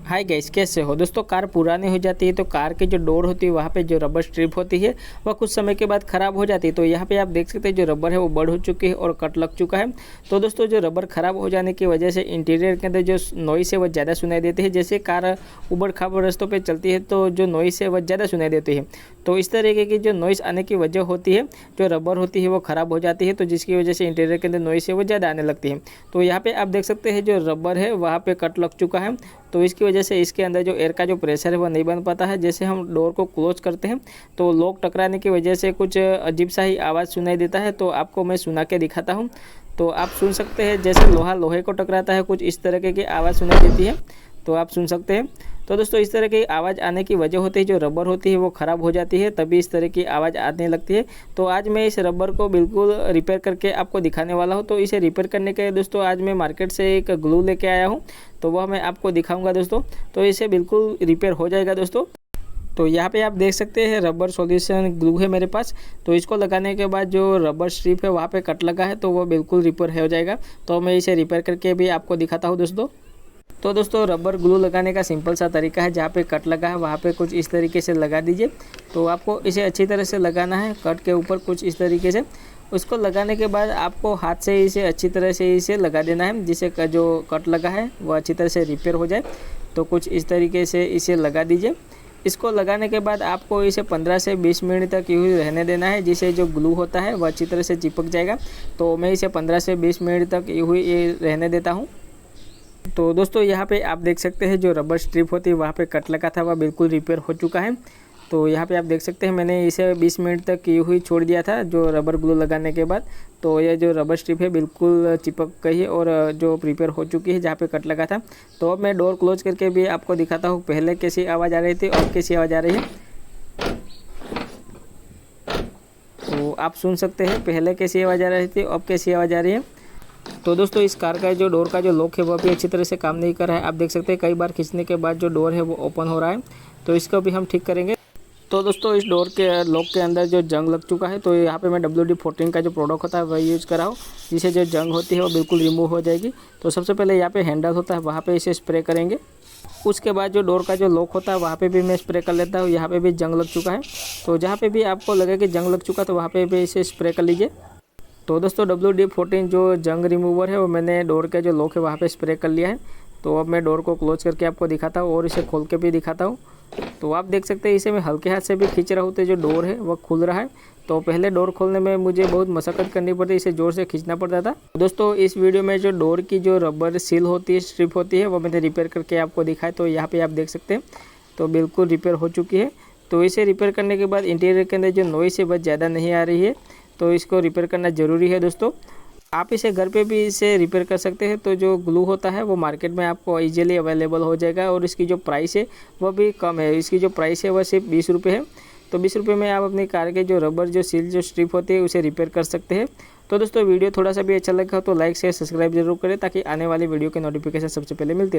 Hi guys, कैसे हो दोस्तों। कार पुरानी हो जाती है तो कार की जो डोर होती है वहाँ पे जो रबर स्ट्रिप होती है वह कुछ समय के बाद ख़राब हो जाती है। तो यहाँ पे आप देख सकते हैं जो रबर है वो बड़ हो चुकी है और कट लग चुका है। तो दोस्तों जो रबर ख़राब हो जाने की वजह से इंटीरियर के अंदर जो नॉइस है वो ज़्यादा सुनाई देती है। जैसे कार उबड़ खाबड़ रास्तों पर चलती है तो जो नॉइस है वह ज़्यादा सुनाई देती है। तो इस तरीके की जो नॉइस आने की वजह होती है, जो रबर होती है वो ख़राब हो जाती है, तो जिसकी वजह से इंटीरियर के अंदर नॉइस है वो ज़्यादा आने लगती है। तो यहाँ पे आप देख सकते हैं जो रबर है वहाँ पे कट लग चुका है। तो इसकी वजह से इसके अंदर जो एयर का जो प्रेशर है वो नहीं बन पाता है। जैसे हम डोर को क्लोज करते हैं तो लॉक टकराने की वजह से कुछ अजीब सा ही आवाज़ सुनाई देता है। तो आपको मैं सुना के दिखाता हूँ। तो आप सुन सकते हैं जैसे लोहा लोहे को टकराता है, कुछ इस तरह की आवाज़ सुनाई देती है। तो आप सुन सकते हैं। तो दोस्तों इस तरह की आवाज़ आने की वजह होती है जो रबर होती है वो ख़राब हो जाती है, तभी इस तरह की आवाज़ आने लगती है। तो आज मैं इस रबर को बिल्कुल रिपेयर करके आपको दिखाने वाला हूँ। तो इसे रिपेयर करने के लिए दोस्तों आज मैं मार्केट से एक ग्लू लेके आया हूँ, तो वह मैं आपको दिखाऊंगा दोस्तों। तो इसे बिल्कुल रिपेयर हो जाएगा दोस्तों। तो यहाँ पे आप देख सकते हैं रबर सॉल्यूशन ग्लू है मेरे पास। तो इसको लगाने के बाद जो रबर स्ट्रिप है वहाँ पे कट लगा है तो वो बिल्कुल रिपेयर हो जाएगा। तो मैं इसे रिपेयर करके भी आपको दिखाता हूँ दोस्तों। तो दोस्तों रबर ग्लू लगाने का सिंपल सा तरीका है, जहाँ पे कट लगा है वहाँ पे कुछ इस तरीके से लगा दीजिए। तो आपको इसे अच्छी तरह से लगाना है, कट के ऊपर कुछ इस तरीके से। उसको लगाने के बाद आपको हाथ से इसे अच्छी तरह से इसे लगा देना है, जिससे जो कट लगा है वो अच्छी तरह से रिपेयर हो जाए। तो कुछ इस तरीके से इसे लगा दीजिए। इसको लगाने के बाद आपको इसे 15 से 20 मिनट तक यूँ ही रहने देना है, जिससे जो ग्लू होता है वह अच्छी तरह से चिपक जाएगा। तो मैं इसे 15 से 20 मिनट तक यूँ ही रहने देता हूँ। तो दोस्तों यहाँ पे आप देख सकते हैं जो रबर स्ट्रिप होती है वहाँ पे कट लगा था वह बिल्कुल रिपेयर हो चुका है। तो यहाँ पे आप देख सकते हैं मैंने इसे 20 मिनट तक यूँ ही छोड़ दिया था जो रबर ग्लू लगाने के बाद। तो ये जो रबर स्ट्रिप है बिल्कुल चिपक गई है और जो रिपेयर हो चुकी है जहाँ पे कट लगा था। तो अब मैं डोर क्लोज करके भी आपको दिखाता हूँ पहले कैसी आवाज़ आ रही थी और कैसी आवाज़ आ रही है। तो आप सुन सकते हैं पहले कैसी आवाज़ आ रही थी, अब कैसी आवाज़ आ रही है। तो दोस्तों इस कार का जो डोर का जो लॉक है वो भी अच्छी तरह से काम नहीं कर रहा है। आप देख सकते हैं कई बार खींचने के बाद जो डोर है वो ओपन हो रहा है। तो इसको भी हम ठीक करेंगे। तो दोस्तों इस डोर के लॉक के अंदर जो जंग लग चुका है, तो यहाँ पे मैं WD-14 का जो प्रोडक्ट होता है वह यूज़ कर रहा हूँ, जिससे जो जंग होती है वो बिल्कुल रिमूव हो जाएगी। तो सबसे पहले यहाँ पे हैंडल होता है वहाँ पे इसे स्प्रे करेंगे। उसके बाद जो डोर का जो लॉक होता है वहाँ पे भी मैं स्प्रे कर लेता हूँ। यहाँ पे भी जंग लग चुका है, तो जहाँ पे भी आपको लगे कि जंग लग चुका तो वहाँ पे भी इसे स्प्रे कर लीजिए। तो दोस्तों WD-14 जो जंग रिमूवर है वो मैंने डोर के जो लॉक है वहाँ पे स्प्रे कर लिया है। तो अब मैं डोर को क्लोज करके आपको दिखाता हूँ और इसे खोल के भी दिखाता हूँ। तो आप देख सकते हैं इसे मैं हल्के हाथ से भी खींच रहा हूँ तो जो डोर है वह खुल रहा है। तो पहले डोर खोलने में मुझे बहुत मशक्कत करनी पड़ती, इसे ज़ोर से खींचना पड़ता था। दोस्तों इस वीडियो में जो डोर की जो रबर सील होती है, स्ट्रिप होती है, वो मैंने रिपेयर करके आपको दिखाया। तो यहाँ पर आप देख सकते हैं तो बिल्कुल रिपेयर हो चुकी है। तो इसे रिपेयर करने के बाद इंटीरियर के अंदर जो नॉइस है वह ज़्यादा नहीं आ रही है। तो इसको रिपेयर करना ज़रूरी है दोस्तों। आप इसे घर पे भी इसे रिपेयर कर सकते हैं। तो जो ग्लू होता है वो मार्केट में आपको ईजिली अवेलेबल हो जाएगा और इसकी जो प्राइस है वह भी कम है। इसकी जो प्राइस है वह सिर्फ 20 रुपये है। तो 20 रुपये में आप अपनी कार के जो रबर जो सील जो स्ट्रिप होती है उसे रिपेयर कर सकते हैं। तो दोस्तों वीडियो थोड़ा सा भी अच्छा लगा तो लाइक शेयर सब्सक्राइब जरूर करें, ताकि आने वाली वीडियो की नोटिफिकेशन सबसे पहले मिलती रहे।